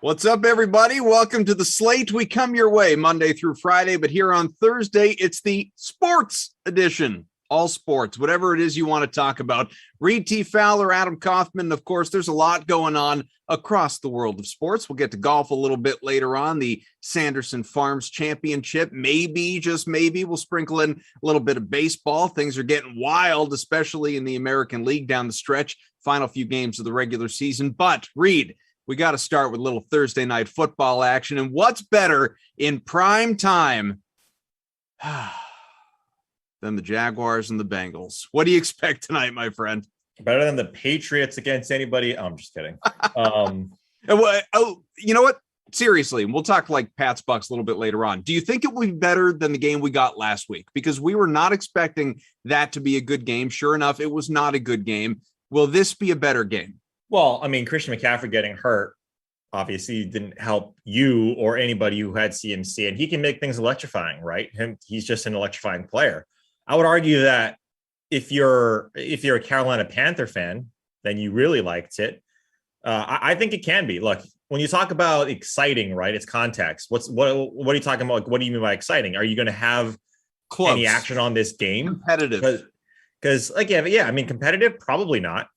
What's up, everybody? Welcome to the Slate. We come your way Monday through Friday, but here on Thursday, it's the sports edition. All sports, whatever it is you want to talk about. Reid Fowler, Adam Kaufman. Of course, there's a lot going on across the world of sports. We'll get to golf a little bit later on. The Sanderson Farms Championship. Maybe, just maybe, we'll sprinkle in a little bit of baseball. Things are getting wild, especially in the American League down the stretch. Final few games of the regular season. But, Reid, we got to start with a little Thursday night football action. And what's better in prime time than the Jaguars and the Bengals? What do you expect tonight, my friend? Better than the Patriots against anybody? Oh, I'm just kidding. You know what? Seriously, we'll talk like Pats Bucks a little bit later on. Do you think it will be better than the game we got last week? Because we were not expecting that to be a good game. Sure enough, it was not a good game. Will this be a better game? Well, I mean, Christian McCaffrey getting hurt obviously didn't help you or anybody who had CMC, and he can make things electrifying, right? He's just an electrifying player. I would argue that if you're a Carolina Panther fan, then you really liked it. I think it can be. Look, when you talk about exciting, right? It's context. What are you talking about? Like, what do you mean by exciting? Are you going to have any action on this game? Competitive. Because I mean, competitive, probably not.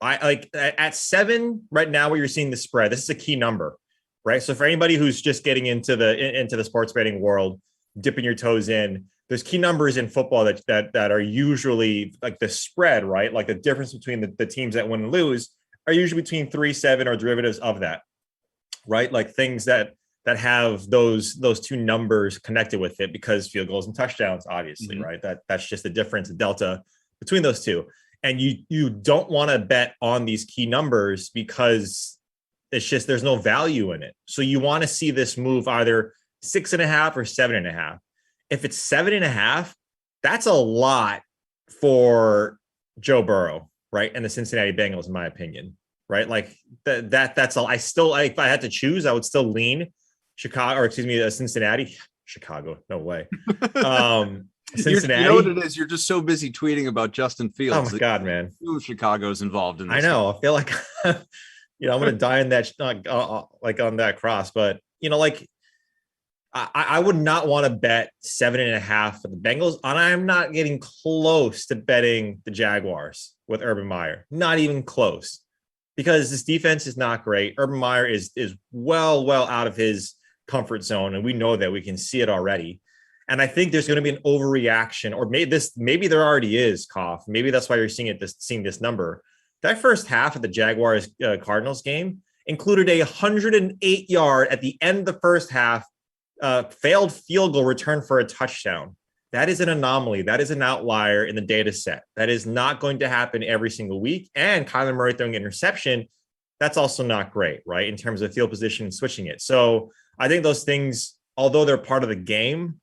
I like at 7 right now where you're seeing the spread. This is a key number, right? So for anybody who's just getting into the sports betting world, dipping your toes in, there's key numbers in football that are usually like the spread, right? Like the difference between the teams that win and lose are usually between 3-7 or derivatives of that, right? Like things that have those two numbers connected with it, because field goals and touchdowns, obviously, right? That's just the difference, the delta between those two. And you don't want to bet on these key numbers because it's just there's no value in it. So you want to see this move either 6.5 or 7.5. If it's 7.5, that's a lot for Joe Burrow, right? And the Cincinnati Bengals, in my opinion, right? Like that's all. If I had to choose, I would still lean Cincinnati. Chicago, no way. Cincinnati. You know what it is? You're just so busy tweeting about Justin Fields. Oh my God, man! Chicago's involved in this. I know. I feel like I'm going to die in that like on that cross. But I would not want to bet 7.5 for the Bengals, and I'm not getting close to betting the Jaguars with Urban Meyer. Not even close, because this defense is not great. Urban Meyer is well out of his comfort zone, and we know that. We can see it already. And I think there's going to be an overreaction, or maybe there already is, Koff. Maybe that's why you're seeing this number. That first half of the Jaguars Cardinals game included a 108-yard at the end of the first half failed field goal return for a touchdown. That is an anomaly. That is an outlier in the data set. That is not going to happen every single week. And Kyler Murray throwing an interception, that's also not great, right? In terms of field position and switching it. So I think those things, although they're part of the game,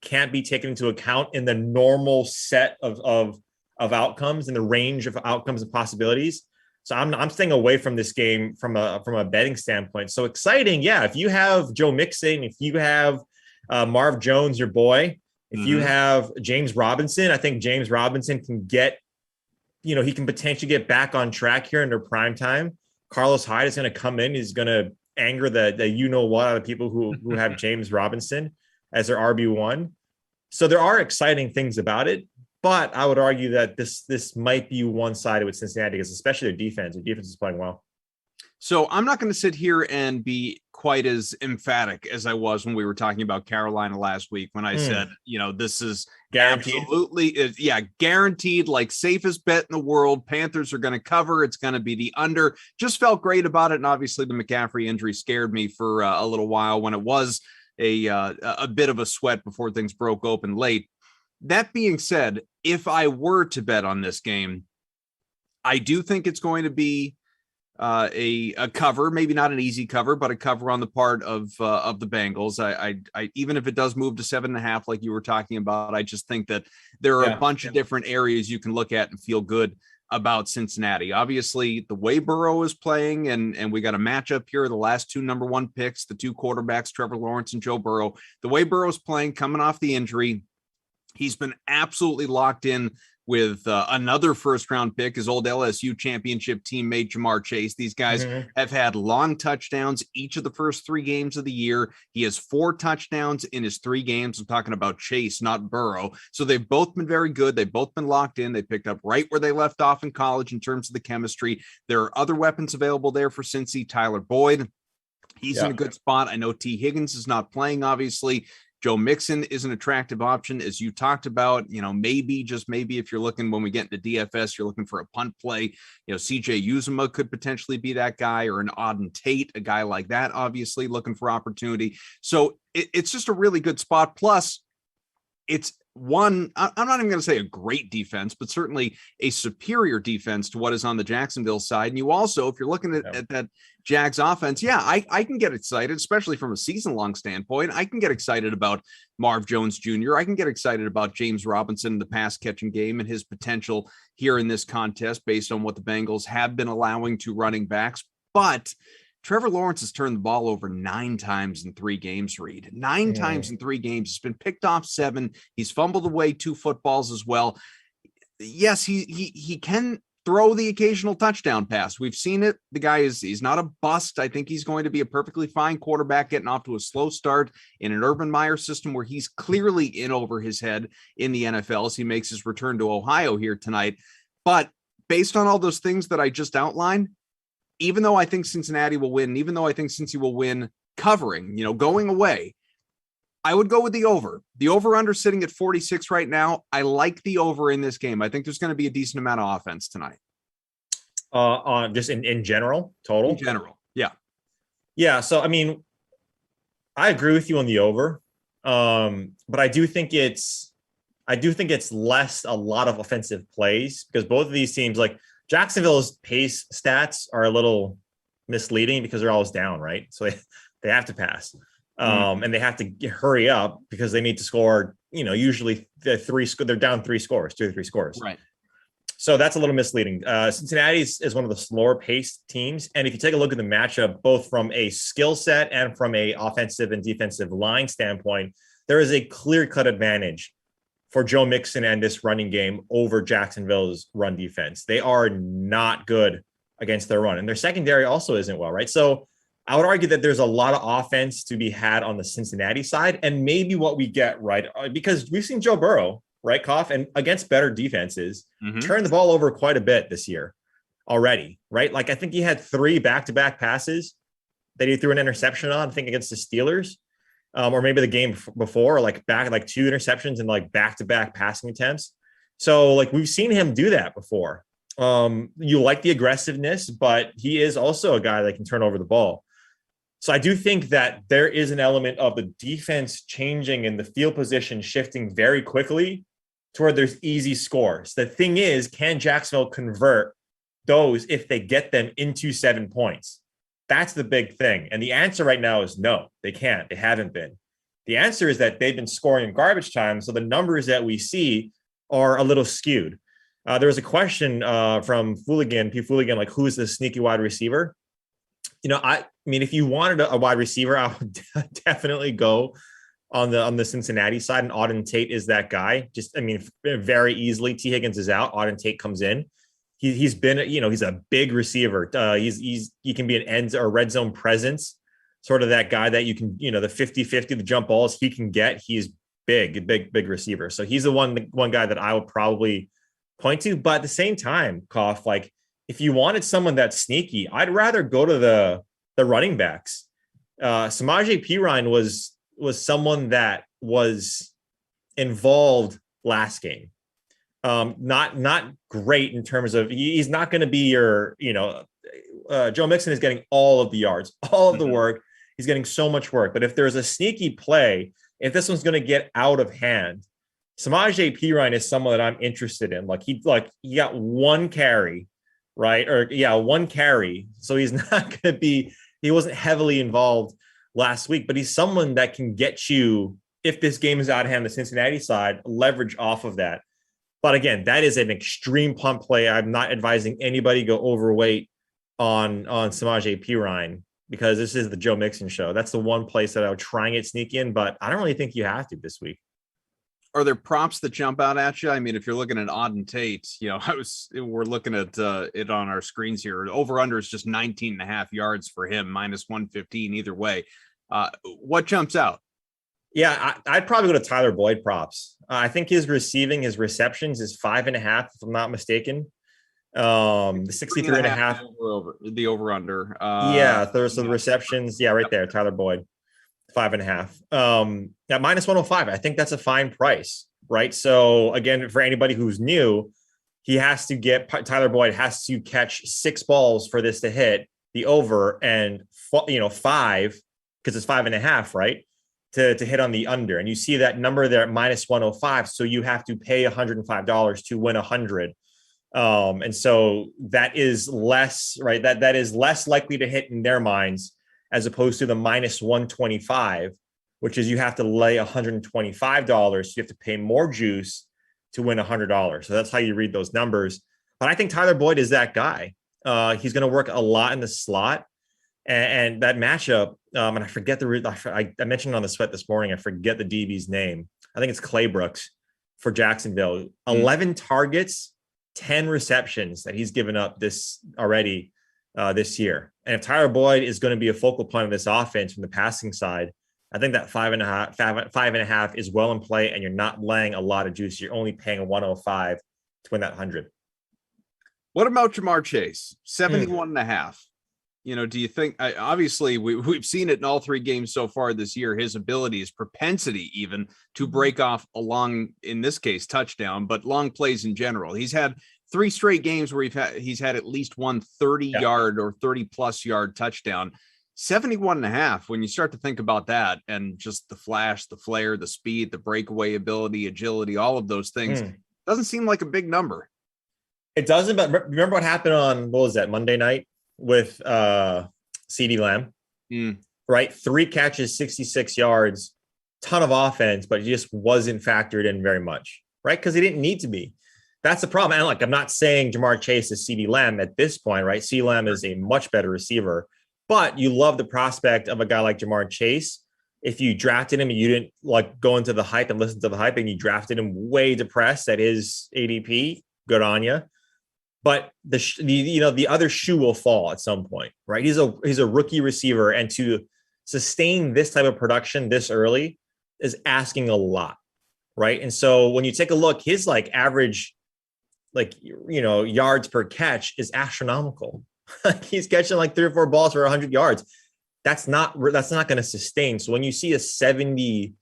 can't be taken into account in the normal set of outcomes and the range of outcomes and possibilities. So I'm staying away from this game from a betting standpoint. So exciting, yeah. If you have Joe Mixon, if you have Marv Jones, your boy, if you have James Robinson, I think James Robinson can get, he can potentially get back on track here under prime time. Carlos Hyde is going to come in. He's going to anger the out of people who have James Robinson as their RB1. So there are exciting things about it, but I would argue that this might be one-sided with Cincinnati, because especially their defense. Their defense is playing well. So I'm not going to sit here and be quite as emphatic as I was when we were talking about Carolina last week, when I said, this is guaranteed. Absolutely, guaranteed, like safest bet in the world. Panthers are going to cover. It's going to be the under. Just felt great about it. And obviously the McCaffrey injury scared me for a little while when it was a bit of a sweat before things broke open late. That being said, if I were to bet on this game, I do think it's going to be a cover, maybe not an easy cover, but a cover on the part of the Bengals. I even if it does move to 7.5, like you were talking about, I just think that there are a bunch of different areas you can look at and feel good about Cincinnati. Obviously, the way Burrow is playing, and we got a matchup here, the last two number one picks, the two quarterbacks, Trevor Lawrence and Joe Burrow. The way Burrow's playing, coming off the injury, he's been absolutely locked in with another first-round pick, his old LSU championship teammate, Jamar Chase. These guys have had long touchdowns each of the first 3 games of the year. He has 4 touchdowns in his 3 games. I'm talking about Chase, not Burrow. So they've both been very good. They've both been locked in. They picked up right where they left off in college in terms of the chemistry. There are other weapons available there for Cincy. Tyler Boyd, he's in a good spot. I know T. Higgins is not playing, obviously. Joe Mixon is an attractive option, as you talked about. Maybe, just maybe, if you're looking, when we get into DFS, you're looking for a punt play. CJ Uzomah could potentially be that guy, or an Auden Tate, a guy like that, obviously looking for opportunity. So it's just a really good spot. Plus, it's I'm not even going to say a great defense, but certainly a superior defense to what is on the Jacksonville side. And you also, if you're looking at that Jags offense, I can get excited, especially from a season-long standpoint. I can get excited about Marv Jones Jr. I can get excited about James Robinson in the pass-catching game and his potential here in this contest based on what the Bengals have been allowing to running backs. But Trevor Lawrence has turned the ball over 9 times in 3 games, Reid. 9 times in 3 games. He's been picked off 7. He's fumbled away 2 footballs as well. Yes, he can throw the occasional touchdown pass. We've seen it. The guy he's not a bust. I think he's going to be a perfectly fine quarterback getting off to a slow start in an Urban Meyer system where he's clearly in over his head in the NFL as he makes his return to Ohio here tonight. But based on all those things that I just outlined, even though I think Cincinnati will win, even though I think Cincy will win covering, going away, I would go with the over. The over-under sitting at 46 right now. I like the over in this game. I think there's going to be a decent amount of offense tonight. Just in general, total? In general, yeah. Yeah, so, I agree with you on the over, but I do think it's less a lot of offensive plays because both of these teams, like Jacksonville's pace stats, are a little misleading because they're always down, right? So they have to pass. And they have to hurry up because they need to score, usually they're down 3 scores, 2 or 3 scores. Right. So that's a little misleading. Cincinnati is one of the slower paced teams. And if you take a look at the matchup, both from a skill set and from a offensive and defensive line standpoint, there is a clear cut advantage for Joe Mixon and this running game over Jacksonville's run defense. They are not good against their run, and their secondary also isn't well, right? So I would argue that there's a lot of offense to be had on the Cincinnati side, and maybe what we get right, because we've seen Joe Burrow, right, Kauf, and against better defenses, turn the ball over quite a bit this year already, right? Like I think he had 3 back-to-back passes that he threw an interception on, I think against the Steelers. Or maybe the game before, like 2 interceptions and like back-to-back passing attempts. So like we've seen him do that before. You like the aggressiveness, but he is also a guy that can turn over the ball. So I do think that there is an element of the defense changing and the field position shifting very quickly to where there's easy scores. The thing is, can Jacksonville convert those if they get them into 7 points? That's the big thing. And the answer right now is no, they can't. They haven't been. The answer is that they've been scoring in garbage time. So the numbers that we see are a little skewed. There was a question from P. Fooligan, like, who's the sneaky wide receiver? If you wanted a wide receiver, I would definitely go on the Cincinnati side. And Auden Tate is that guy. Very easily. T. Higgins is out. Auden Tate comes in. He's been, he's a big receiver. He can be an end or red zone presence, sort of that guy that you can, the 50-50, the jump balls he can get. He's big receiver. So he's the one guy that I would probably point to. But at the same time, Kauf, like if you wanted someone that's sneaky, I'd rather go to the running backs. Samaje Perine was someone that was involved last game. Not great in terms of he's not going to be your, Joe Mixon is getting all of the yards, all of the work. He's getting so much work. But if there's a sneaky play, if this one's going to get out of hand, Samaje Perine is someone that I'm interested in. He got 1 carry, right? 1 carry. So he's not going to be, he wasn't heavily involved last week, but he's someone that can get you, if this game is out of hand, the Cincinnati side, leverage off of that. But again, that is an extreme punt play. I'm not advising anybody go overweight on Samaje Perine because this is the Joe Mixon show. That's the one place that I would try and get sneaky in, but I don't really think you have to this week. Are there props that jump out at you? I mean, if you're looking at Odd and Tate, we're looking at it on our screens here. Over under is just 19 and a half yards for him, minus 115 either way. What jumps out? Yeah, I'd probably go to Tyler Boyd props. I think his receptions is 5.5, if I'm not mistaken. The 63 and a half the over under. So the receptions, right there, Tyler Boyd, 5.5. At minus 105, I think that's a fine price, right? So again, for anybody who's new, Tyler Boyd has to catch 6 balls for this to hit the over, and 5, because it's 5.5, right? To hit on the under. And you see that number there at minus 105. So you have to pay $105 to win 100. And so that is less, right? That is less likely to hit in their minds, as opposed to the minus 125, which is you have to lay $125. You have to pay more juice to win $100. So that's how you read those numbers. But I think Tyler Boyd is that guy. He's going to work a lot in the slot. And that matchup, and I forget I mentioned on the Sweat this morning, I forget the DB's name. I think it's Claybrooks for Jacksonville. 11 targets, 10 receptions that he's given up this year. And if Tyler Boyd is going to be a focal point of this offense from the passing side, I think that 5.5 is well in play, and you're not laying a lot of juice. You're only paying 105 to win that 100. What about Ja'Marr Chase? 71.5. Do you think, obviously we've seen it in all 3 games so far this year, his ability, his propensity even to break off a long, in this case, touchdown, but long plays in general. He's had 3 straight games where he's had at least one 30-yard or 30-plus yard touchdown. 71.5, when you start to think about that, and just the flash, the flare, the speed, the breakaway ability, agility, all of those things, doesn't seem like a big number. It doesn't, but remember what happened on, Monday night with CeeDee Lamb, right? 3 catches, 66 yards, ton of offense, but he just wasn't factored in very much, right? Because he didn't need to be. That's the problem. And I'm not saying Ja'Marr Chase is CeeDee Lamb at this point, right? CeeDee Lamb is a much better receiver, but you love the prospect of a guy like Ja'Marr Chase. If you drafted him and you didn't go into the hype and listen to the hype, and you drafted him way depressed at his ADP, good on you. But the other shoe will fall at some point, right? He's a rookie receiver, and to sustain this type of production this early is asking a lot, right? And so when you take a look, his average, yards per catch is astronomical. He's catching 3 or 4 balls for 100 yards. That's not going to sustain. So when you see a 70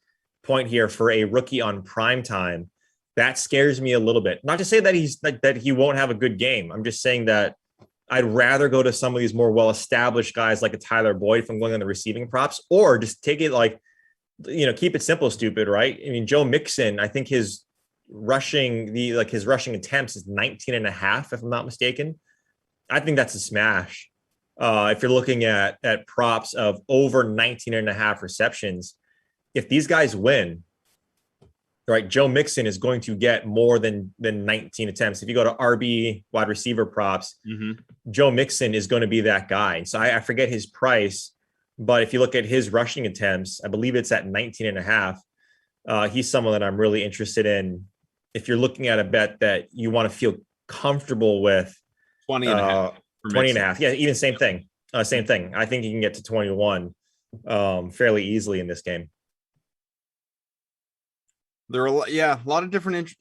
point here for a rookie on prime time, that scares me a little bit. Not to say that that he won't have a good game. I'm just saying that I'd rather go to some of these more well-established guys like a Tyler Boyd from going on the receiving props, or just take it keep it simple, stupid, right? I mean, Joe Mixon, I think his rushing attempts is 19.5, if I'm not mistaken. I think that's a smash. If you're looking at props of over 19.5 receptions, if these guys win, right, Joe Mixon is going to get more than 19 attempts. If you go to RB wide receiver props, Joe Mixon is going to be that guy. And so I forget his price, but if you look at his rushing attempts, I believe it's at 19.5. He's someone that I'm really interested in. If you're looking at a bet that you want to feel comfortable with, 20.5. 20.5. Yeah, even same thing. Same thing. I think you can get to 21 fairly easily in this game. There are a lot of different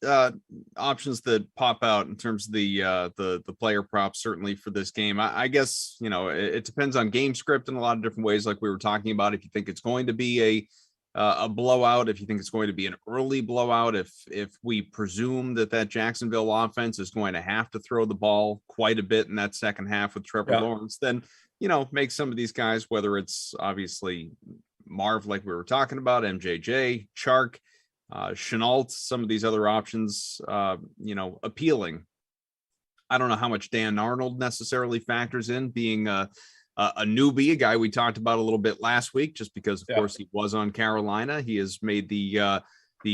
options that pop out in terms of the player props, certainly for this game. I guess it depends on game script in a lot of different ways, like we were talking about. If you think it's going to be a blowout, if you think it's going to be an early blowout, if we presume that Jacksonville offense is going to have to throw the ball quite a bit in that second half with Trevor Lawrence, then make some of these guys, whether it's obviously Marv, like we were talking about, MJJ, Chark, Chenault, some of these other options, appealing. I don't know how much Dan Arnold necessarily factors in, being a newbie, a guy we talked about a little bit last week, just because, of course, he was on Carolina. He has made the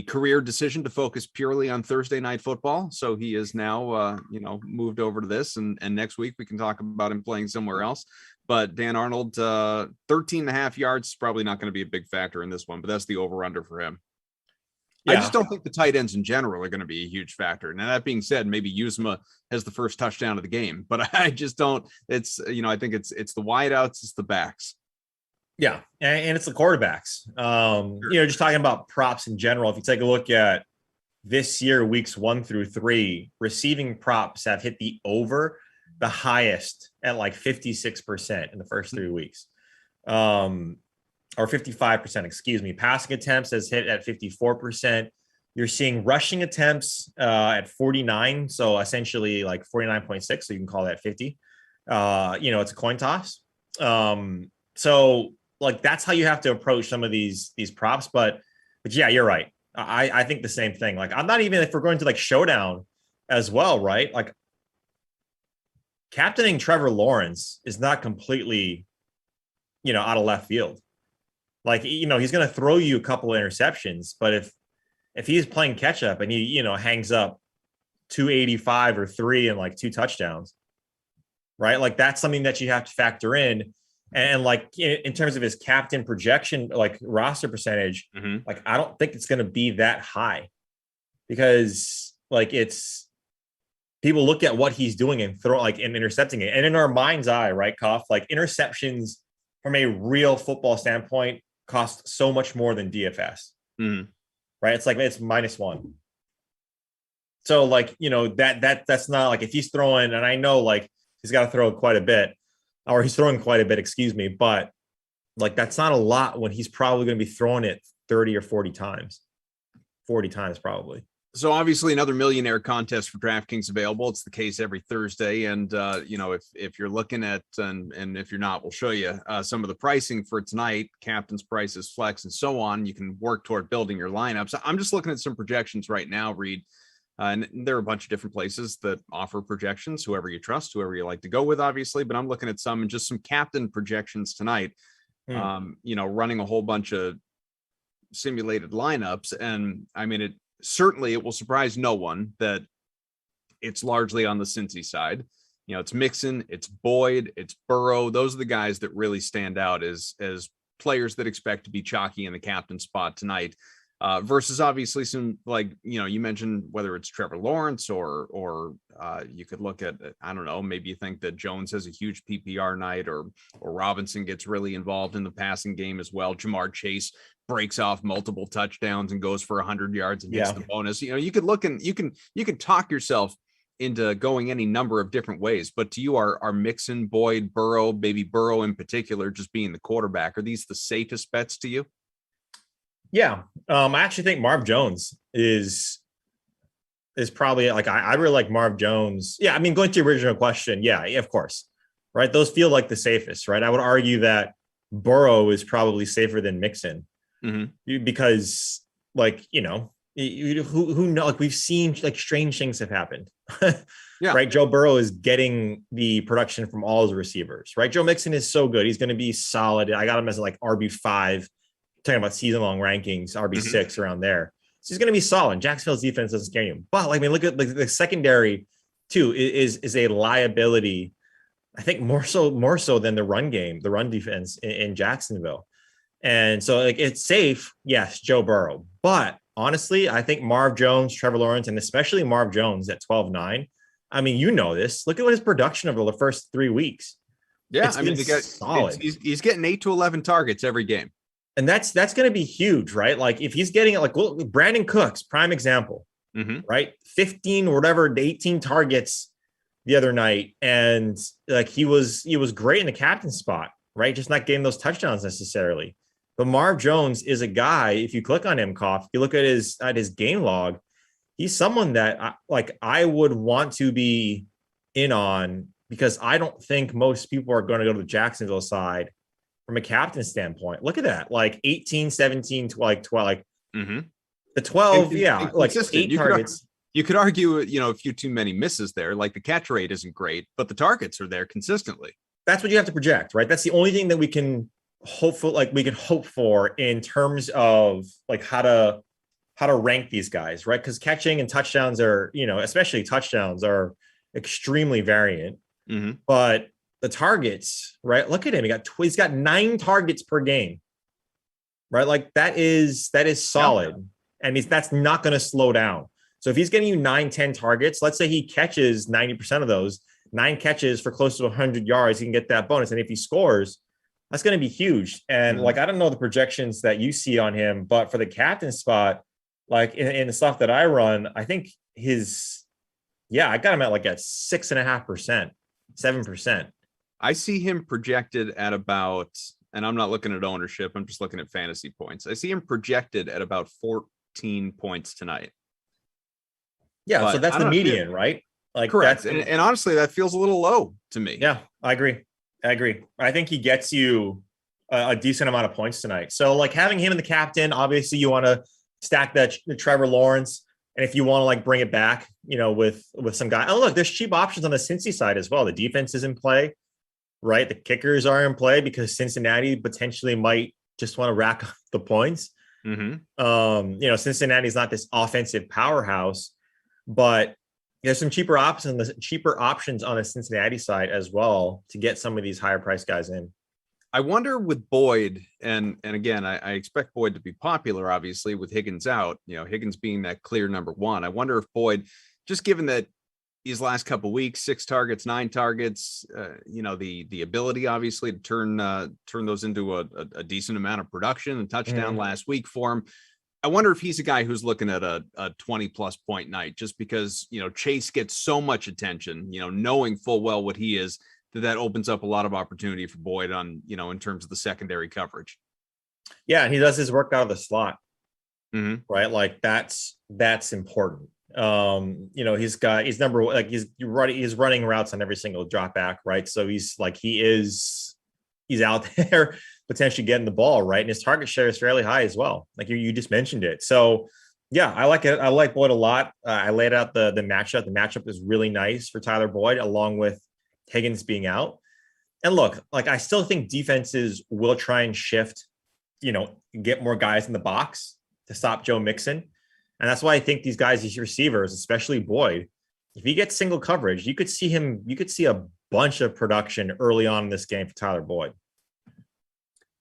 career decision to focus purely on Thursday night football. So he is now, moved over to this, and next week we can talk about him playing somewhere else. But Dan Arnold, 13.5 yards is probably not going to be a big factor in this one, but that's the over-under for him. I just don't think the tight ends in general are going to be a huge factor. Now, that being said, maybe Uzma has the first touchdown of the game, but I just don't. It's, I think it's the wideouts, it's the backs. Yeah, and it's the quarterbacks. Just talking about props in general. If you take a look at this year, weeks 1 through 3, receiving props have hit the over the highest at like 56% in the first 3 weeks. Or 55%, excuse me. Passing attempts has hit at 54%. You're seeing rushing attempts at 49. So essentially like 49.6. So you can call that 50. It's a coin toss. So like, that's how you have to approach some of these props. But yeah, you're right. I think the same thing. Like, I'm not even, if we're going to like showdown as well, right? Like, captaining Trevor Lawrence is not completely, out of left field. Like, he's going to throw you a couple of interceptions, but if he's playing catch up and he, hangs up 285 or 3 and like 2 touchdowns, right? Like, that's something that you have to factor in. And like, in terms of his captain projection, like roster percentage, like, I don't think it's going to be that high, because like, it's, people look at what he's doing and throw and intercepting it. And in our mind's eye, right, Kauf, like, interceptions from a real football standpoint cost so much more than DFS, right? It's like, it's -1. So like, that's not like, if he's throwing, and I know like he's got to throw quite a bit, or he's throwing quite a bit, excuse me, but like, that's not a lot when he's probably going to be throwing it 30 or 40 times, probably. So obviously another millionaire contest for DraftKings available. It's the case every Thursday. And, if you're looking at, and if you're not, we'll show you some of the pricing for tonight, captain's prices, flex, and so on. You can work toward building your lineups. I'm just looking at some projections right now, Reid. And there are a bunch of different places that offer projections, whoever you trust, whoever you like to go with, obviously. But I'm looking at some, and just some captain projections tonight, running a whole bunch of simulated lineups. And I mean, certainly it will surprise no one that it's largely on the Cincy side. It's Mixon, it's Boyd, it's Burrow. Those are the guys that really stand out as players that expect to be chalky in the captain spot tonight. Versus obviously some, like, you mentioned whether it's Trevor Lawrence or you could look at, I don't know, maybe you think that Jones has a huge PPR night, or Robinson gets really involved in the passing game as well. Jamar Chase breaks off multiple touchdowns and goes for 100 yards and hits the bonus. You could look, and you can talk yourself into going any number of different ways. But to you, are Mixon, Boyd, Burrow, maybe Burrow in particular, just being the quarterback, are these the safest bets to you? Yeah. I actually think Marv Jones is probably, like, I really like Marv Jones. Yeah. I mean, going to your original question. Yeah, of course. Right. Those feel like the safest, right? I would argue that Burrow is probably safer than Mixon, because like, who know, like, we've seen like strange things have happened. Yeah. Right. Joe Burrow is getting the production from all his receivers, right? Joe Mixon is so good. He's going to be solid. I got him as like RB5. Talking about season-long rankings, RB6 around there. So he's going to be solid. Jacksonville's defense doesn't scare you. But like, I mean, look at the secondary too is a liability. I think more so than the run game, the run defense in Jacksonville. And so like, it's safe. Yes, Joe Burrow. But honestly, I think Marv Jones, Trevor Lawrence, and especially Marv Jones at 12-9. I mean, this. Look at what his production over the first 3 weeks. Yeah, I mean, solid. He's getting 8 to 11 targets every game. And that's going to be huge, right? Like, if he's getting it, like, Brandon Cooks, prime example, right? 15 or whatever, 18 targets the other night. And like, he was great in the captain spot, right? Just not getting those touchdowns necessarily. But Marv Jones is a guy, if you click on him, Kauf, you look at his game log, he's someone that I would want to be in on, because I don't think most people are going to go to the Jacksonville side from a captain standpoint. Look at that. Like 18, 17, 12, the 12. Yeah. Like 8 targets. You could argue, a few too many misses there. Like, the catch rate isn't great, but the targets are there consistently. That's what you have to project, right? That's the only thing that we can hope for in terms of like how to rank these guys, right? Because catching and touchdowns are, especially touchdowns are extremely variant, but the targets, right? Look at him. He's got 9 targets per game, right? Like, that is solid. And that's not going to slow down. So if he's getting you 9-10 targets, let's say he catches 90% of those, 9 catches for close to 100 yards, he can get that bonus. And if he scores, that's going to be huge. And like, I don't know the projections that you see on him, but for the captain spot, like in the stuff that I run, I think I got him at like at 6.5%, 7%. I see him projected at about, and I'm not looking at ownership, I'm just looking at fantasy points. I see him projected at about 14 points tonight. Yeah, but so that's the median, right? Like correct. And honestly, that feels a little low to me. Yeah, I agree. I think he gets you a decent amount of points tonight. So like having him in the captain, obviously you want to stack the Trevor Lawrence. And if you want to like bring it back, with some guy. Oh, look, there's cheap options on the Cincy side as well. The defense is in play, right? The kickers are in play because Cincinnati potentially might just want to rack up the points. Cincinnati's not this offensive powerhouse, but there's some cheaper options on the Cincinnati side as well to get some of these higher price guys in. I wonder with Boyd, and again, I expect Boyd to be popular, obviously, with Higgins out, Higgins being that clear number one. I wonder if Boyd, just given that these last couple of weeks, 6 targets, 9 targets, the ability, obviously, to turn those into a decent amount of production and touchdown last week for him. I wonder if he's a guy who's looking at a 20+ point night, just because, Chase gets so much attention, knowing full well what he is, that opens up a lot of opportunity for Boyd on, in terms of the secondary coverage. Yeah. And he does his work out of the slot, right? Like that's important. He's number one, like he's running routes on every single drop back, right? So he's out there potentially getting the ball, right? And his target share is fairly high as well. Like you just mentioned it. So yeah, I like it. I like Boyd a lot. I laid out the matchup. The matchup is really nice for Tyler Boyd, along with Higgins being out. And look, like I still think defenses will try and shift, get more guys in the box to stop Joe Mixon. And that's why I think these guys, these receivers, especially Boyd, if he gets single coverage, you could see a bunch of production early on in this game for Tyler Boyd.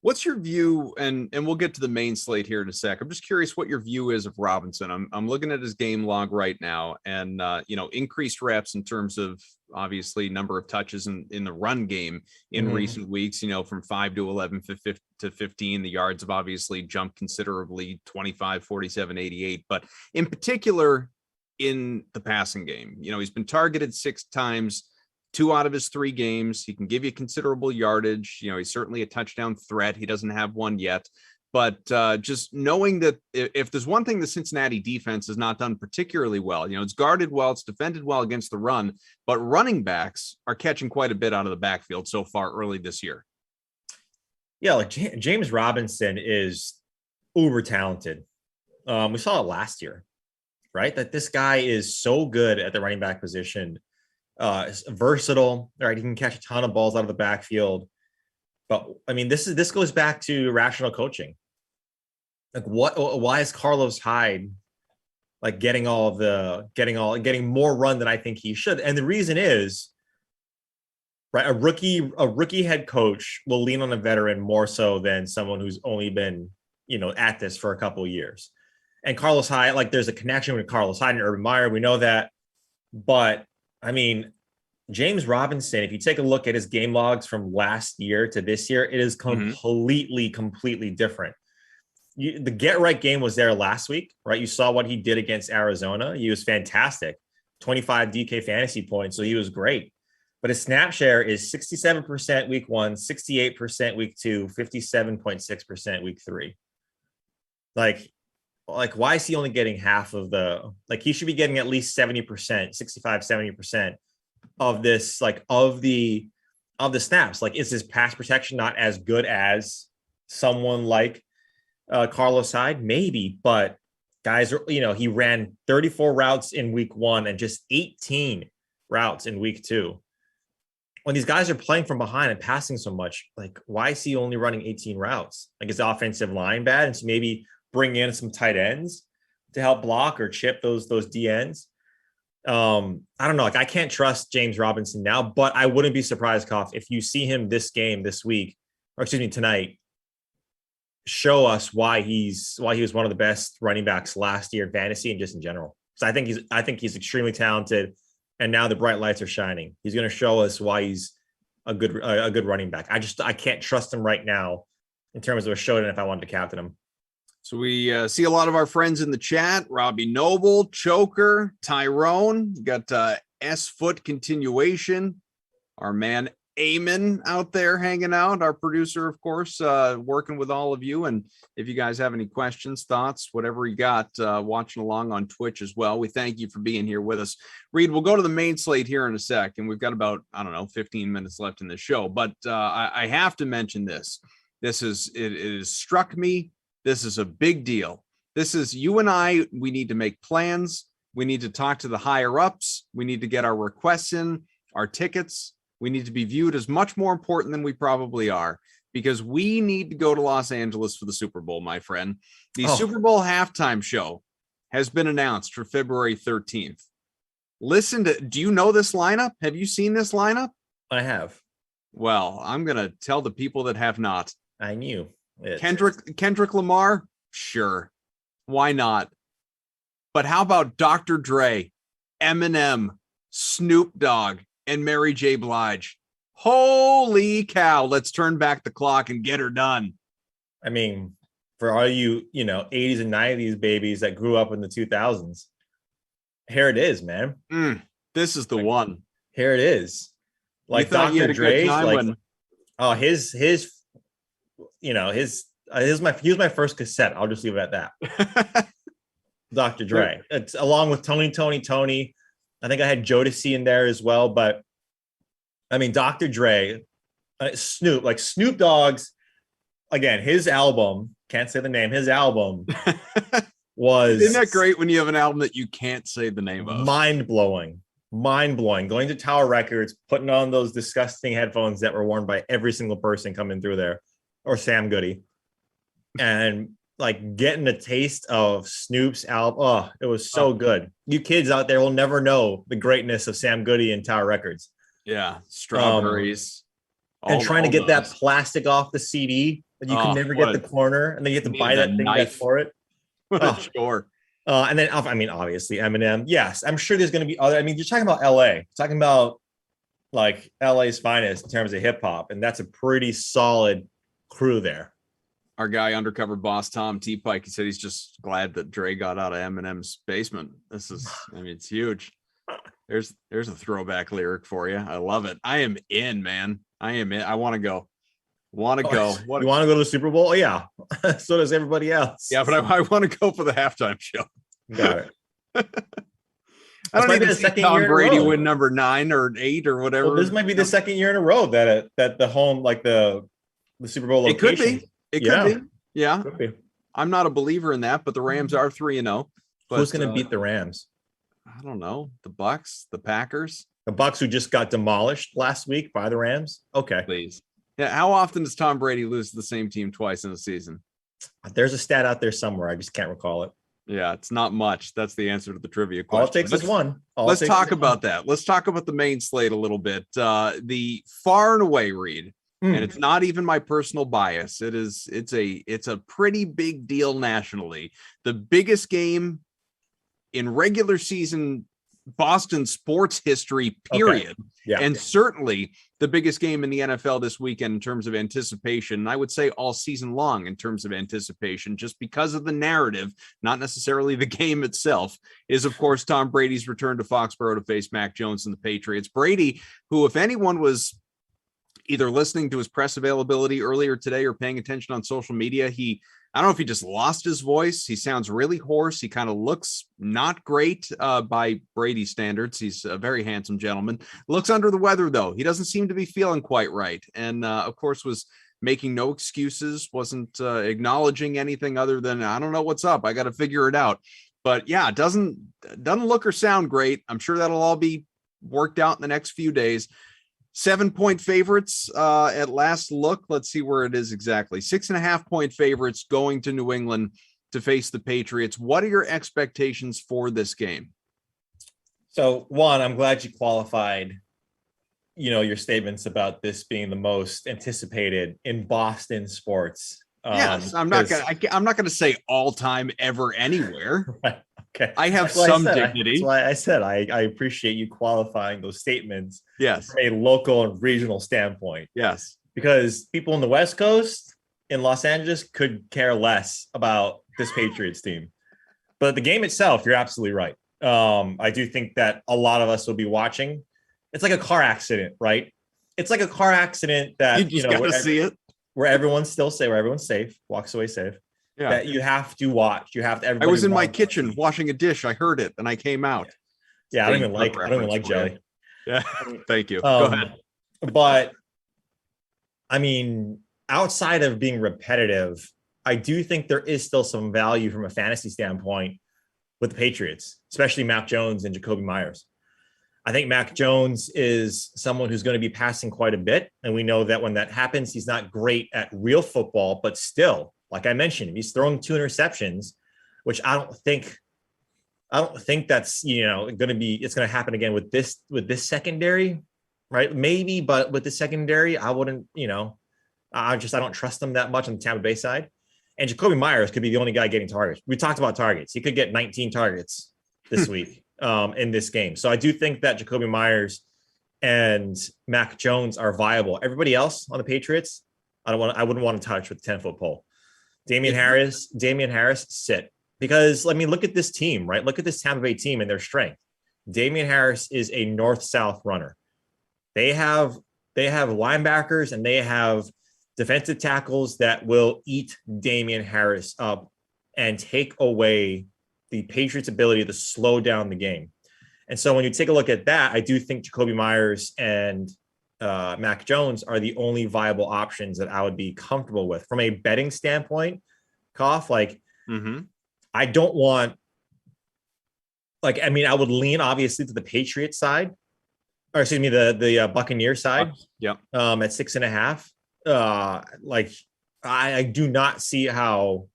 What's your view? And we'll get to the main slate here in a sec. I'm just curious what your view is of Robinson. I'm looking at his game log right now, and increased reps in terms of obviously number of touches in the run game in recent weeks, from 5 to 11 to 15. The yards have obviously jumped considerably, 25, 47, 88. But in particular, in the passing game, he's been targeted 6 times. 2 out of his 3 games. He can give you considerable yardage. He's certainly a touchdown threat. He doesn't have one yet, but just knowing that if there's one thing the Cincinnati defense has not done particularly well, it's guarded well, it's defended well against the run, but running backs are catching quite a bit out of the backfield so far early this year. Yeah, like James Robinson is uber talented. We saw it last year, right? That this guy is so good at the running back position. Versatile, right? He can catch a ton of balls out of the backfield. But I mean, this goes back to rational coaching. Like why is Carlos Hyde like getting more run than I think he should? And the reason is, right, a rookie head coach will lean on a veteran more so than someone who's only been, at this for a couple of years. And Carlos Hyde, like there's a connection with Carlos Hyde and Urban Meyer. We know that. But I mean, James Robinson, if you take a look at his game logs from last year to this year, it is completely different. The get right game was there last week, right? You saw what he did against Arizona. He was fantastic. 25 DK fantasy points. So he was great. But his snap share is 67% week 1, 68% week 2, 57.6% week 3. Like why is he only getting half of he should be getting at least 70%, 65, 70% of this, of the snaps. Like, is his pass protection not as good as someone like Carlos Hyde? Maybe, but guys are, he ran 34 routes in week 1 and just 18 routes in week 2. When these guys are playing from behind and passing so much, like, why is he only running 18 routes? Like, is the offensive line bad? And so maybe bring in some tight ends to help block or chip those DNs. I don't know. Like, I can't trust James Robinson now, but I wouldn't be surprised, Koff, if you see him tonight, show us why he was one of the best running backs last year in fantasy and just in general. So I think he's extremely talented, and now the bright lights are shining. He's going to show us why he's a good running back. I can't trust him right now in terms of a showdown if I wanted to captain him. So we see a lot of our friends in the chat: Robbie Noble, Choker, Tyrone. You got S Foot Continuation, our man Eamon out there hanging out, our producer, of course, working with all of you. And if you guys have any questions, thoughts, whatever you got, watching along on Twitch as well, we thank you for being here with us. Reid, we'll go to the main slate here in a sec, and we've got about, 15 minutes left in the show, but I have to mention this. It has struck me. This is a big deal. This is you and I. We need to make plans. We need to talk to the higher ups. We need to get our requests in, our tickets. We need to be viewed as much more important than we probably are, because we need to go to Los Angeles for the Super Bowl, my friend. The Super Bowl halftime show has been announced for February 13th. Do you know this lineup? Have you seen this lineup? I have. Well, I'm going to tell the people that have not. I knew it. Kendrick Lamar? Sure. Why not? But how about Dr. Dre, Eminem, Snoop Dogg, and Mary J. Blige? Holy cow. Let's turn back the clock and get her done. I mean, for all you, 80s and 90s babies that grew up in the 2000s, here it is, man. This is the one. Here it is. Like Dr. Dre, he was my first cassette. I'll just leave it at that. Dr. Dre. It's along with Tony. I think I had Jodeci in there as well, but I mean, Dr. Dre, Snoop Dogg's, again, his album, can't say the name, his album was... Isn't that great when you have an album that you can't say the name of? Mind-blowing. Going to Tower Records, putting on those disgusting headphones that were worn by every single person coming through there, or Sam Goody, and like getting a taste of Snoop's album. Oh, it was so good. You kids out there will never know the greatness of Sam Goody and Tower Records. Yeah, strawberries. And trying to get that plastic off the CD that you can never get the corner, and then you have to buy that thing that's for it. Sure. And then, obviously Eminem. Yes, I'm sure there's going to be other. I mean, you're talking about LA, talking about like LA's finest in terms of hip hop, and that's a pretty solid crew there. Our guy, undercover boss Tom T. Pike, he said he's just glad that Dre got out of Eminem's basement. It's huge. There's a throwback lyric for you. I love it. I am in, man. I am in. I want to go. You want to go to the Super Bowl? Oh, yeah. So does everybody else. Yeah, but I want to go for the halftime show. Got it. I don't even see Tom Brady win number 9 or 8 or whatever. Well, this might be the second year in a row that the home, like the Super Bowl location. It could be. Yeah. Could be. I'm not a believer in that, but the Rams are 3-0. Who's going to beat the Rams? I don't know. The Bucks, the Packers. The Bucks, who just got demolished last week by the Rams. Okay. Please. Yeah. How often does Tom Brady lose to the same team twice in a season? There's a stat out there somewhere. I just can't recall it. Yeah, it's not much. That's the answer to the trivia question. All it takes is one. Let's talk about that. Let's talk about the main slate a little bit. The far and away, Reid, and it's not even my personal bias. It's a pretty big deal nationally. The biggest game in regular season Boston sports history, period. Okay. Yeah. And certainly the biggest game in the NFL this weekend in terms of anticipation. And I would say all season long in terms of anticipation, just because of the narrative, not necessarily the game itself, is of course Tom Brady's return to Foxborough to face Mac Jones and the Patriots. Brady, who, if anyone was either listening to his press availability earlier today or paying attention on social media, I don't know if he just lost his voice. He sounds really hoarse. He kind of looks not great by Brady standards. He's a very handsome gentleman. Looks under the weather, though. He doesn't seem to be feeling quite right. And, of course, was making no excuses, wasn't acknowledging anything other than, I don't know what's up. I got to figure it out. But, yeah, it doesn't look or sound great. I'm sure that'll all be worked out in the next few days. 7-point favorites at last look. Let's see where it is exactly. 6.5-point favorites going to New England to face the Patriots. What are your expectations for this game? So, one, I'm glad you qualified, your statements about this being the most anticipated in Boston sports Yes, I'm not gonna say all time ever anywhere. Right. Okay. I have some dignity. That's why I said I appreciate you qualifying those statements Yes. from a local and regional standpoint. Yes. Because people in the West Coast in Los Angeles could care less about this Patriots team. But the game itself, you're absolutely right. I do think that a lot of us will be watching. It's like a car accident, right? It's like a car accident that you just gotta see it. Where everyone's still safe, where everyone's safe, walks away safe. Yeah. That you have to watch. You have to. I was in my kitchen washing a dish. I heard it and I came out. Yeah, I don't even like jelly. Yeah. Thank you. Go ahead. But I mean, outside of being repetitive, I do think there is still some value from a fantasy standpoint with the Patriots, especially Mac Jones and Jacoby Myers. I think Mac Jones is someone who's going to be passing quite a bit. And we know that when that happens, he's not great at real football, but still, like I mentioned, if he's throwing 2 interceptions, which I don't think that's, going to be, it's going to happen again with this secondary, right? Maybe, but with the secondary, I wouldn't, I don't trust them that much on the Tampa Bay side. And Jacoby Myers could be the only guy getting targets. We talked about targets. He could get 19 targets this week in this game. So I do think that Jacoby Myers and Mac Jones are viable. Everybody else on the Patriots, I wouldn't want to touch with 10-foot pole. Damian Harris, sit. Because, look at this team, right? Look at this Tampa Bay team and their strength. Damian Harris is a north-south runner. They have linebackers and they have defensive tackles that will eat Damian Harris up and take away the Patriots' ability to slow down the game. And so when you take a look at that, I do think Jacoby Myers and Mac Jones are the only viable options that I would be comfortable with. From a betting standpoint, I don't want, I would lean obviously to the Patriots side, or excuse me, the Buccaneers side. At 6.5. I do not see how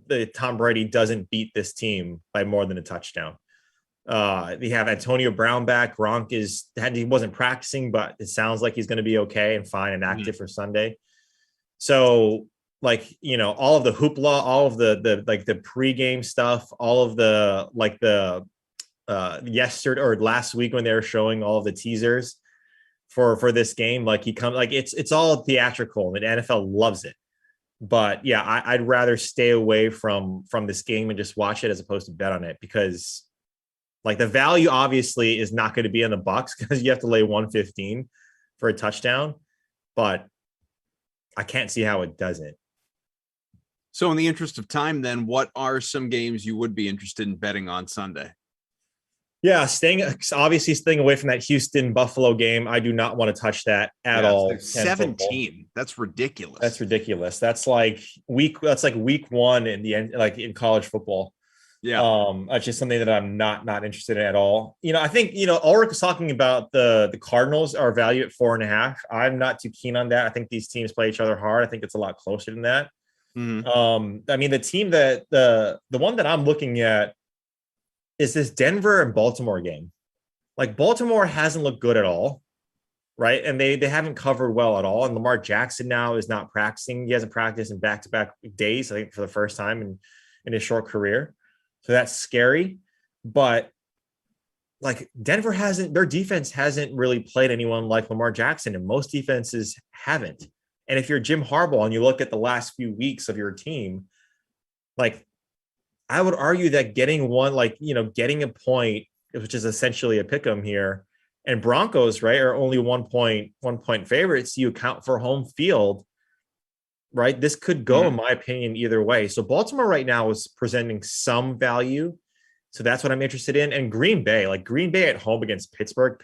the Tom Brady doesn't beat this team by more than a touchdown. They have Antonio Brown back. Gronk he wasn't practicing, but it sounds like he's going to be okay and fine and active for Sunday. So all of the hoopla, all of the pregame stuff, all of the yesterday or last week when they were showing all of the teasers for this game, it's all theatrical and the NFL loves it. But yeah, I'd rather stay away from this game and just watch it as opposed to bet on it, because the value obviously is not going to be on the Bucks because you have to lay 115 for a touchdown, but I can't see how it doesn't. So in the interest of time, then, what are some games you would be interested in betting on Sunday? Yeah, staying away from that Houston-Buffalo game. I do not want to touch that at all. 17. That's ridiculous. That's like week 1 in the end, in college football. Yeah. That's just something that I'm not interested in at all. I think, Ulrich was talking about the Cardinals are valued at 4.5. I'm not too keen on that. I think these teams play each other hard. I think it's a lot closer than that. Mm-hmm. The team that the one that I'm looking at is this Denver and Baltimore game. Baltimore hasn't looked good at all, right? And they haven't covered well at all. And Lamar Jackson now is not practicing. He hasn't practiced in back-to-back days, I think, for the first time in his short career. So that's scary. But Denver their defense hasn't really played anyone like Lamar Jackson, and most defenses haven't. And if you're Jim Harbaugh and you look at the last few weeks of your team, I would argue that getting getting a point, which is essentially a pick 'em here, and Broncos, right, are only 1 point favorites. You account for home field, right? This could go, in my opinion, either way. So Baltimore right now is presenting some value. So that's what I'm interested in. And Green Bay at home against Pittsburgh.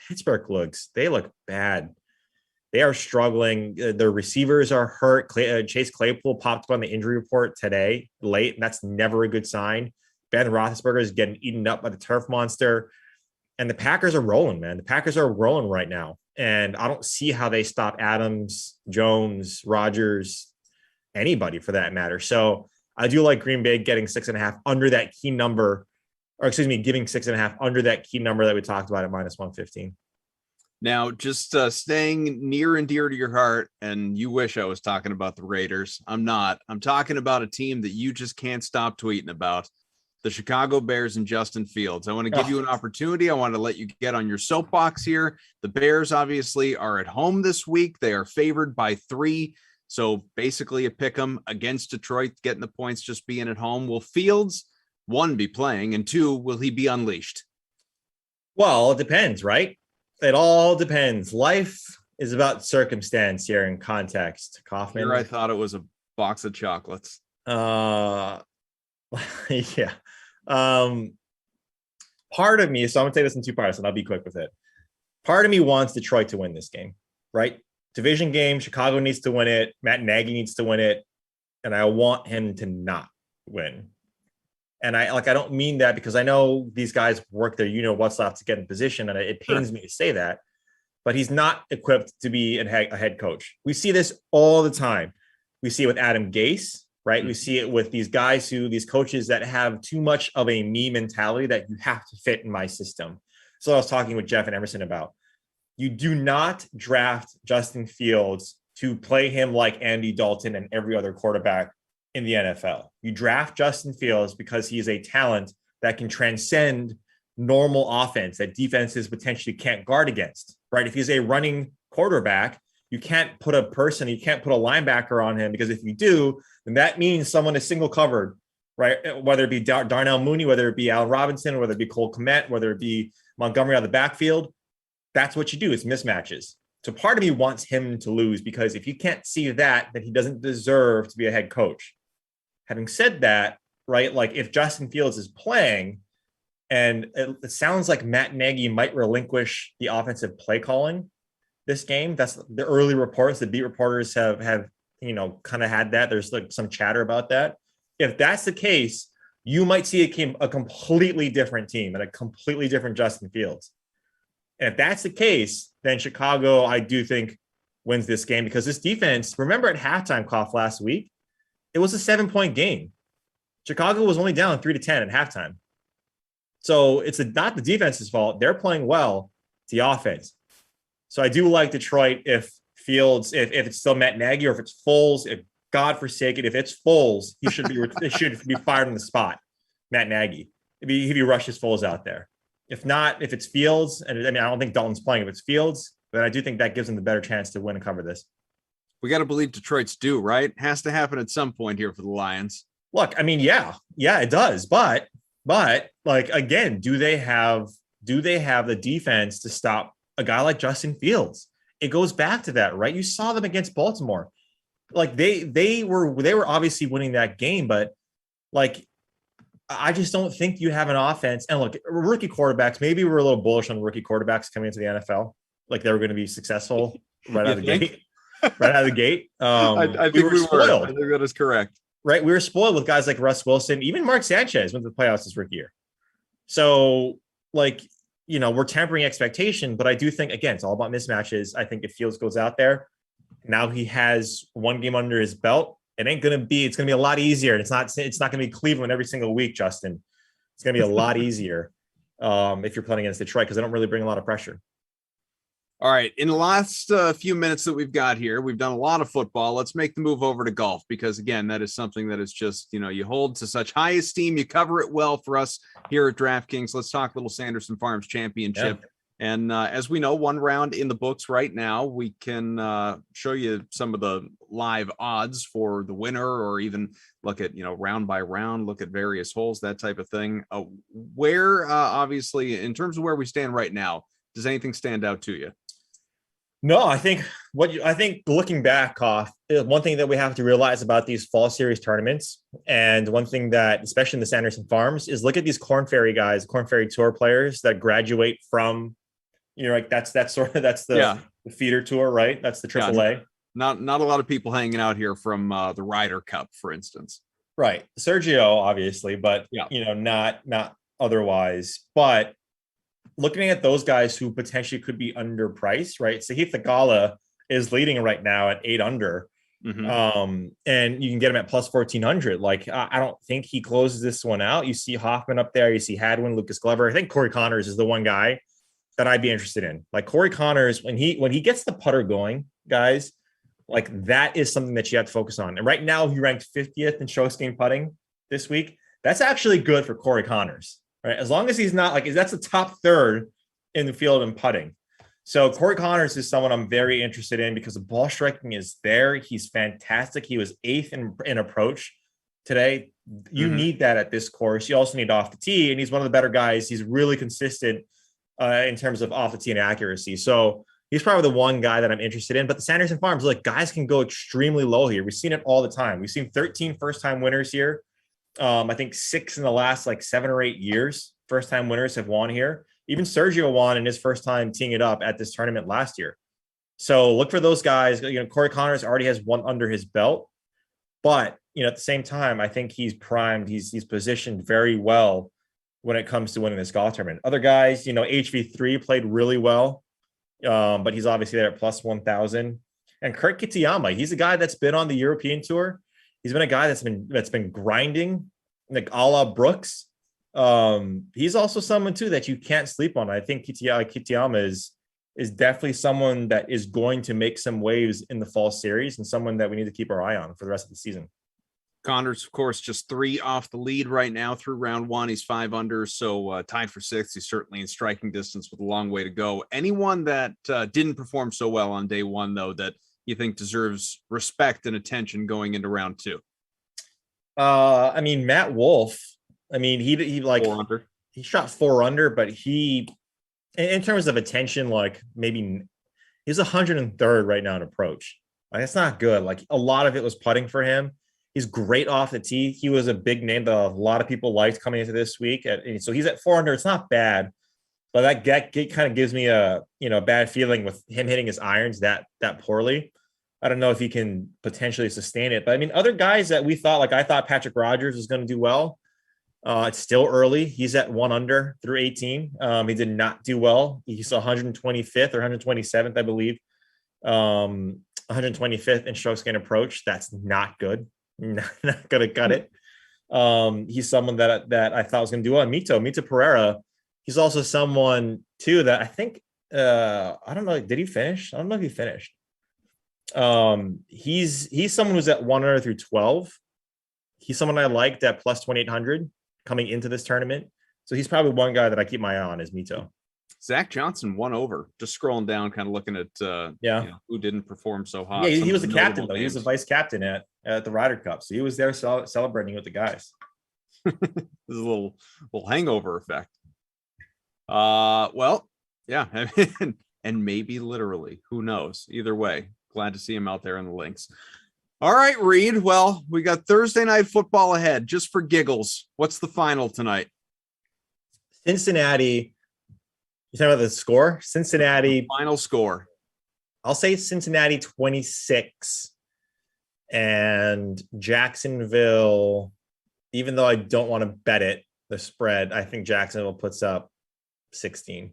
They look bad. They are struggling. Their receivers are hurt. Chase Claypool popped up on the injury report today late, and that's never a good sign. Ben Roethlisberger is getting eaten up by the turf monster. And the Packers are rolling, man. The Packers are rolling right now. And I don't see how they stop Adams, Jones, Rodgers, anybody for that matter. So I do like Green Bay getting 6.5 under that key number, or giving 6.5 under that key number that we talked about at -115. Now, just staying near and dear to your heart, and you wish I was talking about the Raiders. I'm not. I'm talking about a team that you just can't stop tweeting about, the Chicago Bears and Justin Fields. I want to give you an opportunity. I want to let you get on your soapbox here. The Bears obviously are at home this week. They are favored by 3. So basically a pick 'em against Detroit, getting the points just being at home. Will Fields, 1, be playing, and 2, will he be unleashed? Well, it depends, right? It all depends. Life is about circumstance here in context. Kaufman. Here I thought it was a box of chocolates. Yeah. Part of me, so I'm gonna take this in 2 parts and I'll be quick with it. Part of me wants Detroit to win this game, right? Division game, Chicago needs to win it. Matt Nagy needs to win it. And I want him to not win. And I don't mean that because I know these guys work their what's left to get in position. And it pains me to say that, but he's not equipped to be a head coach. We see this all the time. We see it with Adam Gase, right? Mm-hmm. We see it with these coaches that have too much of a me mentality that you have to fit in my system. So I was talking with Jeff and Emerson about, you do not draft Justin Fields to play him like Andy Dalton and every other quarterback in the NFL. You draft Justin Fields because he is a talent that can transcend normal offense that defenses potentially can't guard against, right? If he's a running quarterback, you can't put a linebacker on him, because if you do, then that means someone is single covered, right? Whether it be Darnell Mooney, whether it be Allen Robinson, whether it be Cole Kmet, whether it be Montgomery out of the backfield, that's what you do. It's mismatches. So part of me wants him to lose, because if you can't see that, then he doesn't deserve to be a head coach. Having said that, right, like if Justin Fields is playing, and it sounds like Matt Nagy might relinquish the offensive play calling this game. That's the early reports. The beat reporters have kind of had that. There's like some chatter about that. If that's the case, you might see a completely different team and a completely different Justin Fields. And if that's the case, then Chicago, I do think, wins this game, because this defense, remember at halftime, last week, it was a 7-point game. Chicago was only down 3-10 at halftime. So it's not the defense's fault. They're playing well. It's the offense. So I do like Detroit if Fields, if it's still Matt Nagy, or if it's Foles, if God forsaken, if it's Foles, he should be fired on the spot. Matt Nagy, if he rushes Foles out there. If not, if it's Fields, and I don't think Dalton's playing. If it's Fields, then I do think that gives them the better chance to win and cover this. We got to believe Detroit's due, right? Has to happen at some point here for the Lions. Look, I mean, yeah, it does. But like, again, do they have the defense to stop a guy like Justin Fields? It goes back to that, right? You saw them against Baltimore. Like they were obviously winning that game, but like, I just don't think you have an offense. And look, rookie quarterbacks, maybe we're a little bullish on rookie quarterbacks coming into the NFL. Like they were going to be successful right out of the gate. Right out of the gate. I think we were spoiled. I think that is correct. Right. We were spoiled with guys like Russ Wilson, even Mark Sanchez went to the playoffs his rookie year. So like, we're tempering expectation, but I do think, again, it's all about mismatches. I think if Fields goes out there, now he has one game under his belt. It's going to be a lot easier. And it's not going to be Cleveland every single week, Justin. It's going to be a lot easier if you're playing against Detroit, because they don't really bring a lot of pressure. All right. In the last few minutes that we've got here, we've done a lot of football. Let's make the move over to golf, because, again, that is something that is just, you hold to such high esteem. You cover it well for us here at DraftKings. Let's talk a little Sanderson Farms Championship. Yeah. And as we know, one round in the books right now. We can show you some of the live odds for the winner, or even look at, round by round, look at various holes, that type of thing. Where, obviously, in terms of where we stand right now, does anything stand out to you? No, I think looking back, one thing that we have to realize about these fall series tournaments, and one thing that, especially in the Sanderson Farms, is look at these Corn Ferry guys, Corn Ferry Tour players that graduate from, like that's the feeder tour, right? That's the AAA. Not a lot of people hanging out here from the Ryder Cup, for instance. Right. Sergio, obviously, but not otherwise. But looking at those guys who potentially could be underpriced, right? Sahith Theegala is leading right now at 8 under. Mm-hmm. And you can get him at plus 1,400. Like, I don't think he closes this one out. You see Hoffman up there. You see Hadwin, Lucas Glover. I think Corey Connors is the one guy that I'd be interested in. Like Corey Connors, when he gets the putter going, guys, like that is something that you have to focus on. And right now, he ranked 50th in strokes gained putting this week. That's actually good for Corey Connors, right? As long as he's not like, that's the top third in the field in putting. So Corey Connors is someone I'm very interested in because the ball striking is there. He's fantastic. He was 8th in approach today. You need that at this course. You also need off the tee, and he's one of the better guys. He's really consistent in terms of off the tee and accuracy. So he's probably the one guy that I'm interested in. But the Sanderson Farms, like guys can go extremely low here. We've seen it all the time. We've seen 13 first-time winners here. I think 6 in the last like 7 or 8 years. First-time winners have won here. Even Sergio won in his first time teeing it up at this tournament last year. So look for those guys. You know, Corey Connors already has 1 under his belt, but you know, at the same time, I think he's primed. He's positioned very well when it comes to winning this golf tournament. Other guys, you know, HV3 played really well, but he's obviously there at plus 1,000. And Kurt Kitayama, he's a guy that's been on the European tour. He's been a guy that's been grinding, like a la Brooks. He's also someone too that you can't sleep on. I think Kitayama is definitely someone that is going to make some waves in the fall series and someone that we need to keep our eye on for the rest of the season. Connors, of course, just 3 off the lead right now through round 1. He's 5 under, so tied for 6th. He's certainly in striking distance with a long way to go. Anyone that didn't perform so well on day 1, though, that you think deserves respect and attention going into round 2? I mean, Matt Wolfe. I mean, he like 4 under. He shot 4 under, but he, in terms of attention, like maybe he's 103rd right now in approach. Like that's not good. Like a lot of it was putting for him. He's great off the tee. He was a big name that a lot of people liked coming into this week. So he's at 4 under. It's not bad, but that kind of gives me a bad feeling with him hitting his irons that poorly. I don't know if he can potentially sustain it. But I mean, other guys that we thought, like I thought Patrick Rogers was going to do well. It's still early. He's at 1 under through 18. He did not do well. He's 125th or 127th, I believe. 125th in strokes gained approach. That's not good. Not going to cut it. He's someone that I thought was going to do well. Mito Pereira. He's also someone too that I think I don't know. Did he finish? I don't know if he finished. He's someone who's at 1 under through 12. He's someone I liked at plus 2,800 coming into this tournament. So he's probably one guy that I keep my eye on is Mito. Zach Johnson 1 over. Just scrolling down, kind of looking at who didn't perform so hot. Yeah, he was the captain though. He was the vice captain at the Ryder Cup, so he was there celebrating with the guys. This is a little hangover effect. Well, yeah, and maybe literally, who knows? Either way, glad to see him out there in the links. All right, Reid. Well, we got Thursday night football ahead. Just for giggles, what's the final tonight? Cincinnati. You talking about the score? Cincinnati. Final score. I'll say Cincinnati 26 and Jacksonville. Even though I don't want to bet it, the spread, I think Jacksonville puts up 16.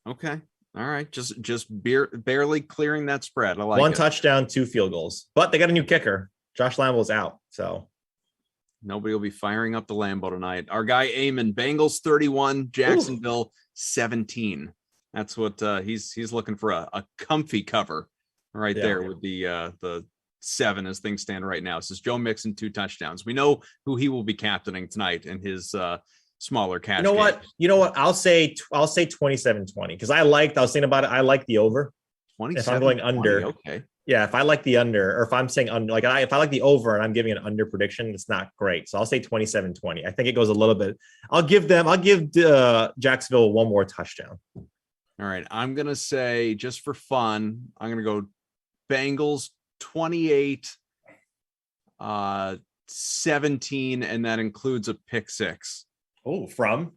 Okay. All right. Just barely clearing that spread. I like 1 touchdown, 2 field goals. But they got a new kicker. Josh Lamble's out. So nobody will be firing up the Lambeau tonight. Our guy Eamon, Bengals 31, Jacksonville 17. That's what he's looking for, a comfy cover right there with the 7 as things stand right now. This is Joe Mixon, 2 touchdowns. We know who he will be captaining tonight in his smaller cash. You know what? I'll say 27-20 because I was thinking about it. I like the over. 27, if I'm going under, 20, okay. Yeah, if I like the under, or if I'm saying under, if I like the over and I'm giving an under prediction, it's not great. So I'll say 27-20. I think it goes a little bit. I'll give Jacksonville 1 more touchdown. All right. I'm going to say, just for fun, I'm going to go Bengals 28, 17, and that includes a pick 6. Oh, from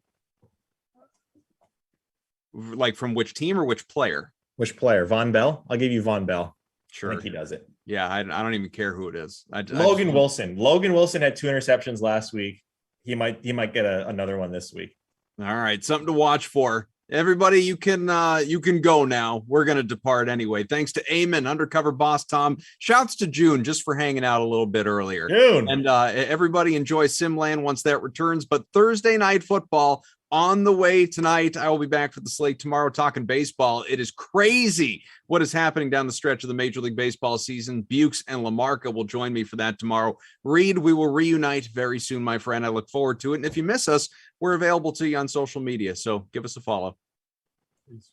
which team or which player? Which player? Von Bell? I'll give you Von Bell. Sure. I think he does it. Yeah, I don't even care who it is. Logan Wilson. Logan Wilson had 2 interceptions last week. He might get another one this week. All right, something to watch for. Everybody, you can go now. We're going to depart anyway. Thanks to Eamon, Undercover Boss Tom. Shouts to June just for hanging out a little bit earlier. June. And everybody enjoy Simland once that returns. But Thursday night football on the way tonight. I will be back for the slate tomorrow talking baseball. It is crazy what is happening down the stretch of the Major League Baseball season. Bukes and LaMarca will join me for that tomorrow. Reid, we will reunite very soon, my friend. I look forward to it. And if you miss us, we're available to you on social media. So give us a follow. Peace.